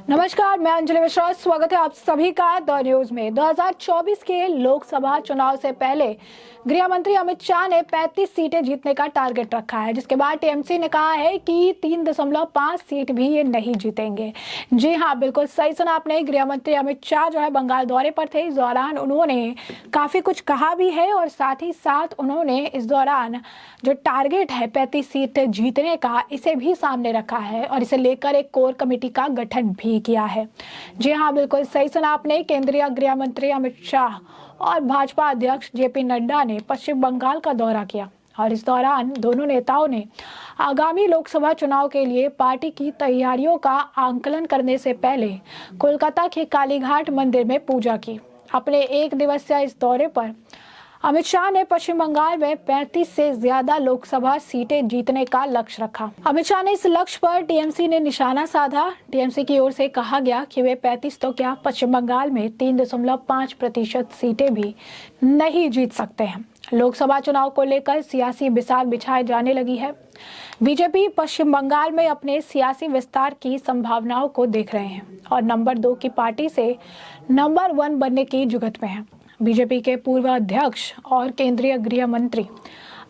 नमस्कार, मैं अंजलि मिश्रा। स्वागत है आप सभी का द न्यूज में। 2024 के लोकसभा चुनाव से पहले गृह मंत्री अमित शाह ने 35 सीटें जीतने का टारगेट रखा है, जिसके बाद टीएमसी ने कहा है कि 3.5 सीट भी ये नहीं जीतेंगे। जी हां, बिल्कुल सही सुना आपने। गृह मंत्री अमित शाह जो है बंगाल दौरे पर थे। इस दौरान उन्होंने काफी कुछ कहा भी है और साथ ही साथ उन्होंने इस दौरान जो टारगेट है 35 सीट जीतने का, इसे भी सामने रखा है और इसे लेकर एक कोर कमेटी का गठन भी किया है। जी हाँ, बिल्कुल सही सुना आपने। केंद्रीय गृह मंत्री अमित शाह और भाजपा अध्यक्ष जेपी नड्डा ने पश्चिम बंगाल का दौरा किया और इस दौरान दोनों नेताओं ने आगामी लोकसभा चुनाव के लिए पार्टी की तैयारियों का आंकलन करने से पहले कोलकाता के कालीघाट मंदिर में पूजा की। अपने एक दिवसीय इस दौरे पर अमित शाह ने पश्चिम बंगाल में 35 से ज्यादा लोकसभा सीटें जीतने का लक्ष्य रखा। अमित शाह ने इस लक्ष्य पर टीएमसी ने निशाना साधा। टीएमसी की ओर से कहा गया कि वे 35 तो क्या, पश्चिम बंगाल में 3.5% सीटें भी नहीं जीत सकते हैं। लोकसभा चुनाव को लेकर सियासी बिसात बिछाई जाने लगी है। बीजेपी पश्चिम बंगाल में अपने सियासी विस्तार की संभावनाओं को देख रहे हैं और नंबर 2 की पार्टी से नंबर 1 बनने की जुगत में है। बीजेपी के पूर्व अध्यक्ष और केंद्रीय गृह मंत्री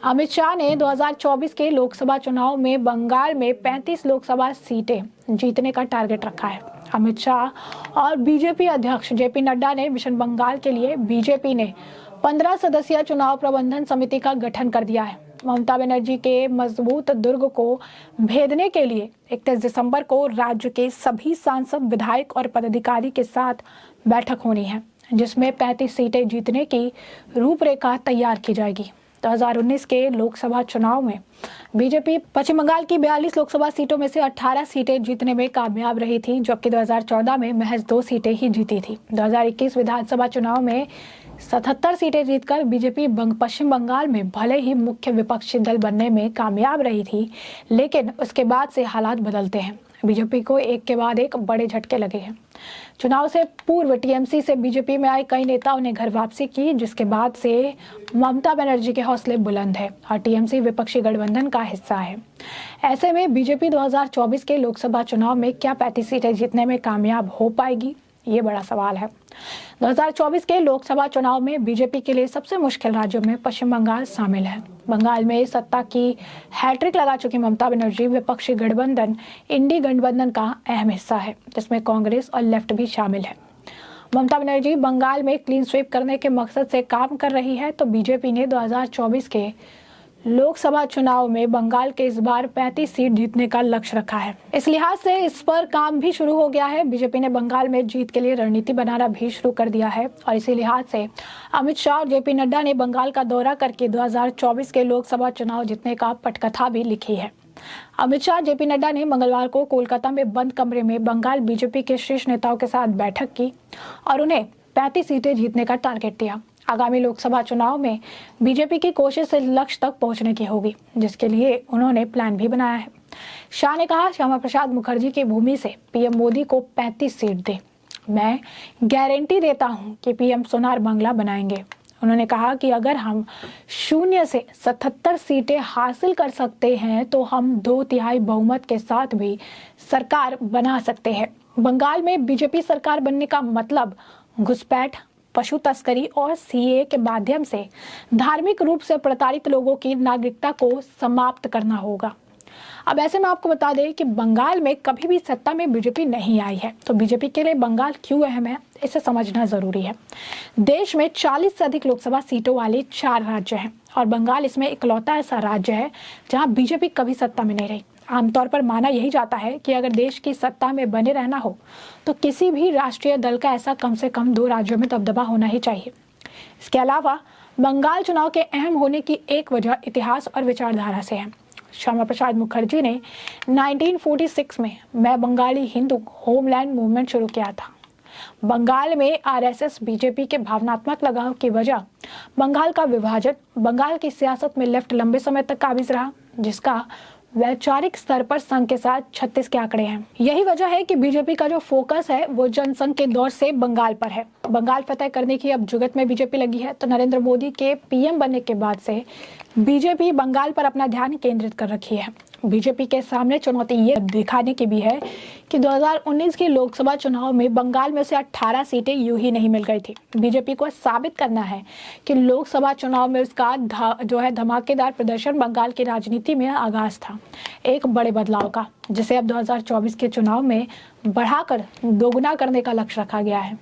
अमित शाह ने 2024 के लोकसभा चुनाव में बंगाल में 35 लोकसभा सीटें जीतने का टारगेट रखा है। अमित शाह और बीजेपी अध्यक्ष जेपी नड्डा ने मिशन बंगाल के लिए बीजेपी ने 15 सदस्यीय चुनाव प्रबंधन समिति का गठन कर दिया है। ममता बनर्जी के मजबूत दुर्ग को भेदने के लिए 31 दिसंबर को राज्य के सभी सांसद, विधायक और पदाधिकारी के साथ बैठक होनी है, जिसमें 35 सीटें जीतने की रूपरेखा तैयार की जाएगी। 2019 के लोकसभा चुनाव में बीजेपी पश्चिम बंगाल की 42 लोकसभा सीटों में से 18 सीटें जीतने में कामयाब रही थी, जबकि 2014 में महज 2 सीटें ही जीती थी। 2021 विधानसभा चुनाव में 77 सीटें जीतकर बीजेपी पश्चिम बंगाल में भले ही मुख्य विपक्षी दल बनने में कामयाब रही थी, लेकिन उसके बाद से हालात बदलते हैं। बीजेपी को एक के बाद एक बड़े झटके लगे हैं। चुनाव से पूर्व टीएमसी से बीजेपी में आए कई नेताओं ने घर वापसी की, जिसके बाद से ममता बनर्जी के हौसले बुलंद है और टीएमसी विपक्षी गठबंधन का हिस्सा है। ऐसे में बीजेपी 2024 के लोकसभा चुनाव में क्या 35 सीटें जीतने में कामयाब हो पाएगी, ये बड़ा सवाल है। 2024 के लोकसभा चुनाव में बीजेपी के लिए सबसे मुश्किल राज्यों में पश्चिम बंगाल शामिल है। बंगाल में सत्ता की हैट्रिक लगा चुकी ममता बनर्जी विपक्षी गठबंधन इंडी गठबंधन का अहम हिस्सा है, जिसमें कांग्रेस और लेफ्ट भी शामिल है। ममता बनर्जी बंगाल में क्लीन स्वीप करने के मकसद से काम कर रही है, तो बीजेपी ने 2024 के लोकसभा चुनाव में बंगाल के इस बार 35 सीट जीतने का लक्ष्य रखा है। इस लिहाज से इस पर काम भी शुरू हो गया है। बीजेपी ने बंगाल में जीत के लिए रणनीति बनाना भी शुरू कर दिया है और इसी लिहाज से अमित शाह और जेपी नड्डा ने बंगाल का दौरा करके 2024 के लोकसभा चुनाव जीतने का पटकथा भी लिखी है। अमित शाह, जेपी नड्डा ने मंगलवार को कोलकाता में बंद कमरे में बंगाल बीजेपी के शीर्ष नेताओं के साथ बैठक की और उन्हें 35 सीटें जीतने का टारगेट दिया। आगामी लोकसभा चुनाव में बीजेपी की कोशिश से लक्ष्य तक पहुंचने की होगी, जिसके लिए उन्होंने प्लान भी बनाया है। शाह ने कहा, श्यामा प्रसाद मुखर्जी की भूमि से पीएम मोदी को 35 सीट दे। मैं गारंटी देता हूं कि पीएम सोनार बांग्ला बनाएंगे। उन्होंने कहा कि अगर हम 0 से 77 सीटें हासिल कर सकते हैं तो हम 2/3 बहुमत के साथ भी सरकार बना सकते हैं। बंगाल में बीजेपी सरकार बनने का मतलब घुसपैठ, पशु तस्करी और सीए के माध्यम से धार्मिक रूप से प्रताड़ित लोगों की नागरिकता को समाप्त करना होगा। अब ऐसे में आपको बता दें कि बंगाल में कभी भी सत्ता में बीजेपी नहीं आई है, तो बीजेपी के लिए बंगाल क्यों अहम है, इसे समझना जरूरी है। देश में 40 से अधिक लोकसभा सीटों वाले 4 राज्य हैं और बंगाल इसमें इकलौता ऐसा राज्य है जहां बीजेपी कभी सत्ता में नहीं रही। आमतौर पर माना यही जाता है कि अगर देश की सत्ता में बने रहना हो तो किसी भी राष्ट्रीय दल का ऐसा कम से कम 2 राज्यों में दबदबा होना ही चाहिए। इसके अलावा बंगाल चुनाव के अहम होने की एक वजह इतिहास और विचारधारा से है। श्यामा प्रसाद मुखर्जी ने 1946 में मैं बंगाली हिंदू होमलैंड मूवमेंट शुरू किया था। बंगाल में आरएसएस बीजेपी के भावनात्मक लगाव की वजह बंगाल का विभाजन, बंगाल की सियासत में लेफ्ट लंबे समय तक काबिज रहा, जिसका वैचारिक स्तर पर संघ के साथ 36 के आंकड़े हैं। यही वजह है कि बीजेपी का जो फोकस है वो जनसंघ के दौर से बंगाल पर है। बंगाल फतह करने की अब जुगत में बीजेपी लगी है, तो नरेंद्र मोदी के पीएम बनने के बाद से बीजेपी बंगाल पर अपना ध्यान केंद्रित कर रखी है। बीजेपी के सामने चुनौती ये दिखाने की भी है कि 2019 के लोकसभा चुनाव में बंगाल में से 18 सीटें यूं ही नहीं मिल गई थी। बीजेपी को साबित करना है कि लोकसभा चुनाव में उसका धमाकेदार प्रदर्शन बंगाल की राजनीति में आगाज था एक बड़े बदलाव का, जिसे अब 2024 के चुनाव में बढ़ाकर दोगुना करने का लक्ष्य रखा गया है।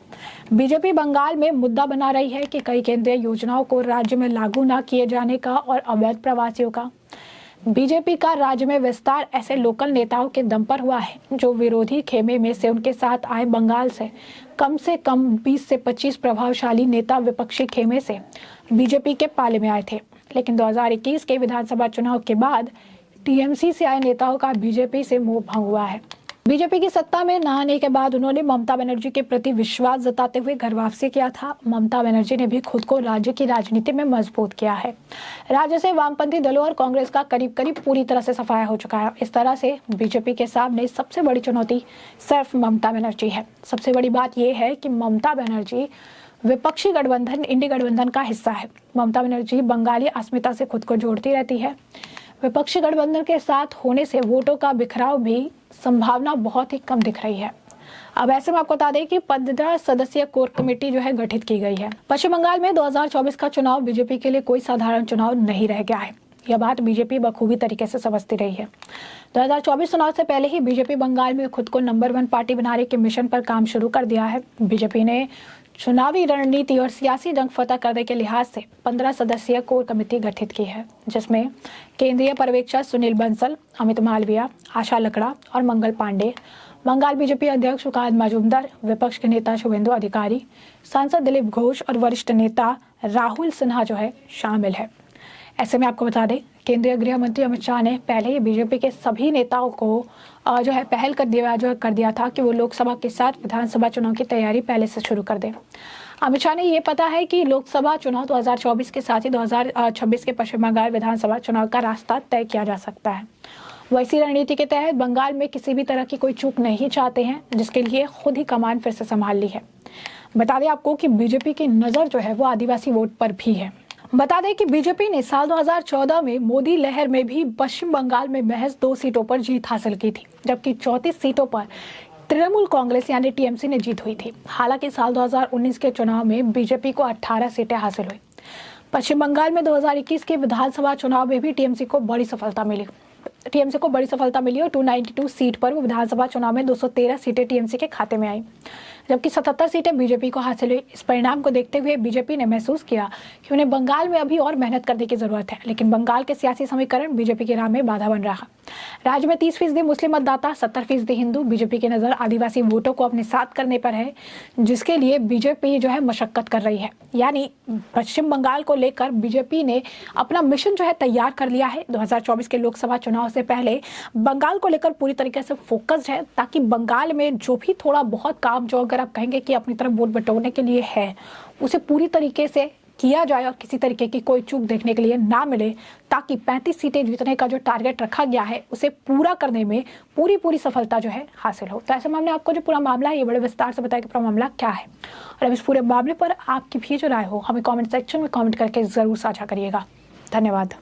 बीजेपी बंगाल में मुद्दा बना रही है कि कई केंद्रीय योजनाओं को राज्य में लागू न किए जाने का और अवैध प्रवासियों का। बीजेपी का राज्य में विस्तार ऐसे लोकल नेताओं के दम पर हुआ है जो विरोधी खेमे में से उनके साथ आए बंगाल से कम 20 से 25 प्रभावशाली नेता विपक्षी खेमे से बीजेपी के पाले में आए थे। लेकिन 2021 के विधानसभा चुनाव के बाद टीएमसी से आए नेताओं का बीजेपी से मोह भंग हुआ है। बीजेपी की सत्ता में न आने के बाद उन्होंने ममता बनर्जी के प्रति विश्वास जताते हुए घर वापसी किया था। ममता बनर्जी ने भी खुद को राज्य की राजनीति में मजबूत किया है। राज्य से वामपंथी दलों और कांग्रेस का करीब करीब पूरी तरह से सफाया हो चुका है। इस तरह से बीजेपी के सामने सबसे बड़ी चुनौती सिर्फ ममता बनर्जी है। सबसे बड़ी बात यह है कि ममता बनर्जी विपक्षी गठबंधन इंडी गठबंधन का हिस्सा है। ममता बनर्जी बंगाली अस्मिता से खुद को जोड़ती रहती है। विपक्षी गठबंधन के साथ होने से वोटों का बिखराव भी संभावना बहुत ही कम दिख रही है। अब ऐसे में आपको बता दें कि 15 सदस्यीय कोर कमेटी गठित की गई है। पश्चिम बंगाल में 2024 का चुनाव बीजेपी के लिए कोई साधारण चुनाव नहीं रह गया है। यह बात बीजेपी बखूबी तरीके से समझती रही है। 2024 चुनाव से पहले ही बीजेपी बंगाल में खुद को नंबर 1 पार्टी बनाने के मिशन पर काम शुरू कर दिया है। बीजेपी ने चुनावी रणनीति और सियासी जंग फतह करने के लिहाज से 15 सदस्यीय कोर कमेटी गठित की है, जिसमें केंद्रीय पर्यवेक्षक सुनील बंसल, अमित मालविया, आशा लकड़ा और मंगल पांडे, बंगाल बीजेपी अध्यक्ष सुकांत मजूमदार, विपक्ष के नेता शुभेंदु अधिकारी, सांसद दिलीप घोष और वरिष्ठ नेता राहुल सिन्हा शामिल है। ऐसे में आपको बता दें, केंद्रीय गृह मंत्री अमित शाह ने पहले ही बीजेपी के सभी नेताओं को पहल कर दिया था कि वो लोकसभा के साथ विधानसभा चुनाव की तैयारी पहले से शुरू कर दें। अमित शाह ने ये पता है कि लोकसभा चुनाव 2024 के साथ ही 2026 के पश्चिम बंगाल विधानसभा चुनाव का रास्ता तय किया जा सकता है। वो इसी रणनीति के तहत बंगाल में किसी भी तरह की कोई चूक नहीं चाहते हैं, जिसके लिए खुद ही कमान फिर से संभाल ली है। बता दें आपको कि बीजेपी की नजर वो आदिवासी वोट पर भी है। बता दें कि बीजेपी ने साल 2014 में मोदी लहर में भी पश्चिम बंगाल में महज 2 सीटों पर जीत हासिल की थी, जबकि 34 सीटों पर तृणमूल कांग्रेस यानी टीएमसी ने जीत हुई थी। हालांकि साल 2019 के चुनाव में बीजेपी को 18 सीटें हासिल हुई। पश्चिम बंगाल में 2021 के विधानसभा चुनाव में भी टीएमसी को बड़ी सफलता मिली और 292 सीट पर वो विधानसभा चुनाव में 213 सीटें टीएमसी के खाते में आई, जबकि 77 सीटें बीजेपी को हासिल हुई। इस परिणाम को देखते हुए बीजेपी ने महसूस किया कि उन्हें बंगाल में अभी और मेहनत करने की जरूरत है, लेकिन बंगाल के सियासी समीकरण बीजेपी की राह में बाधा बन रहा। राज्य में 30% मुस्लिम मतदाता, 70% हिंदू। बीजेपी की नजर आदिवासी वोटों को अपने साथ करने पर है, जिसके लिए बीजेपी मशक्कत कर रही है। यानी पश्चिम बंगाल को लेकर बीजेपी ने अपना मिशन तैयार कर लिया है। 2024 के लोकसभा चुनाव से पहले बंगाल को लेकर पूरी तरीके से फोकस्ड है, ताकि बंगाल में जो भी थोड़ा बहुत काम अगर आप कहेंगे कि अपनी तरफ वोट बटोरने के लिए है, उसे पूरी तरीके से किया जाए और किसी तरीके की कोई चूक देखने के लिए ना मिले, ताकि 35 सीटें जीतने का जो टारगेट रखा गया है उसे पूरा करने में पूरी सफलता हासिल हो। तो ऐसे में हमने आपको जो पूरा मामला है ये बड़े विस्तार से बताया कि पूरा मामला क्या है, और अब इस पूरे मामले पर आपकी भी जो राय हो हमें कमेंट सेक्शन में कमेंट करके जरूर साझा करिएगा। धन्यवाद।